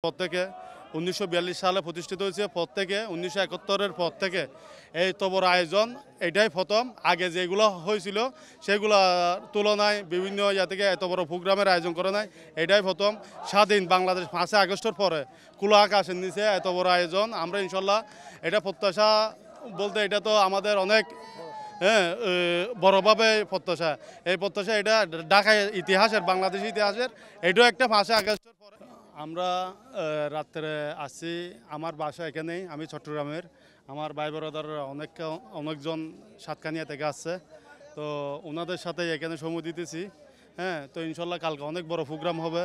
পর থেকে 1942 সালে প্রতিষ্ঠিত হয়েছে। পর থেকে 1971-এর পর থেকে এই তো বড় আয়োজন এটাই প্রথম। আগে যেগুলো হয়েছিল সেগুলোর তুলনায় বিভিন্ন ইয়া থেকে এত বড় প্রোগ্রামের আয়োজন করে নাই, এটাই প্রথম। স্বাধীন বাংলাদেশ 5 আগস্টের পরে খোলা আকাশের নিচে এত বড় আয়োজন। আমরা ইনশাল্লাহ এটা প্রত্যাশা বলতে এটা তো আমাদের অনেক বড়ভাবে প্রত্যাশা। এই প্রত্যাশা এটা ঢাকায় ইতিহাসের, বাংলাদেশ ইতিহাসের এটাও একটা 5 আগস্টের পরে। আমরা রাত্রে আসছি, আমার বাসা এখানেই, আমি চট্টগ্রামের। আমার ভাই ব্রাদার অনেকজন সাতকানিয়া থেকে আসছে, তো ওনাদের সাথে এখানে সময় দিতেছি। তো ইনশাল্লাহ কালকে অনেক বড় প্রোগ্রাম হবে,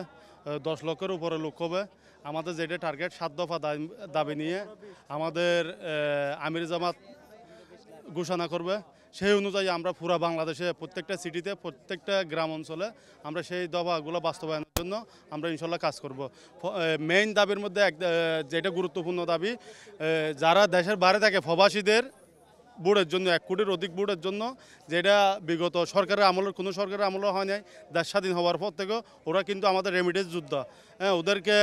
10 লক্ষের উপরে লোক হবে। আমাদের যেটা টার্গেট 7 দফা দাবি নিয়ে আমাদের আমির জামাত ঘোষণা করবে, সেই অনুযায়ী আমরা পুরো বাংলাদেশে প্রত্যেকটা সিটিতে, প্রত্যেকটা গ্রাম অঞ্চলে আমরা সেই দফাগুলো বাস্তবায়নের জন্য আমরা ইনশাল্লাহ কাজ করব। মেইন দাবির মধ্যে যেটা গুরুত্বপূর্ণ দাবি, যারা দেশের বাইরে থাকে প্রবাসীদের বোর্ডের জন্য 1 কোটির অধিক বোর্ডের জন্য, যেটা বিগত সরকারের আমলের কোনো সরকারের আমলে হয় নাই। দেশ স্বাধীন হওয়ার পর থেকে ওরা কিন্তু আমাদের রেমিটেন্স যোদ্ধা। ওদেরকে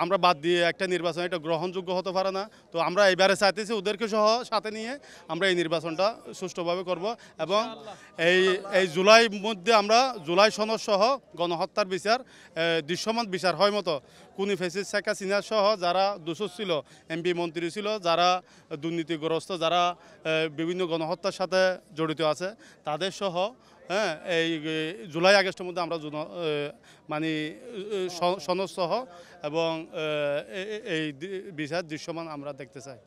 আমরা বাদ দিয়ে একটা নির্বাচন এটা গ্রহণযোগ্য হতে পারে না। তো আমরা এবারে চাইতেছি ওদেরকে সহ সাথে নিয়ে আমরা এই নির্বাচনটা সুষ্ঠুভাবে করব, এবং এই জুলাইর মধ্যে আমরা জুলাই সনদ সহ গণহত্যার বিচার, দৃশ্যমান বিচার হয় মতো খুনি ফ্যাসিস্ট শেখ হাসিনা সহ যারা দোষী ছিল, এমপি মন্ত্রী ছিল, যারা দুর্নীতিগ্রস্ত, যারা বিভিন্ন গণহত্যার সাথে জড়িত আছে, তাদের সহ এই জুলাই আগস্টের মধ্যে আমরা মানে সনদ সহ এবং এই বিচার দৃশ্যমান আমরা দেখতে চাই।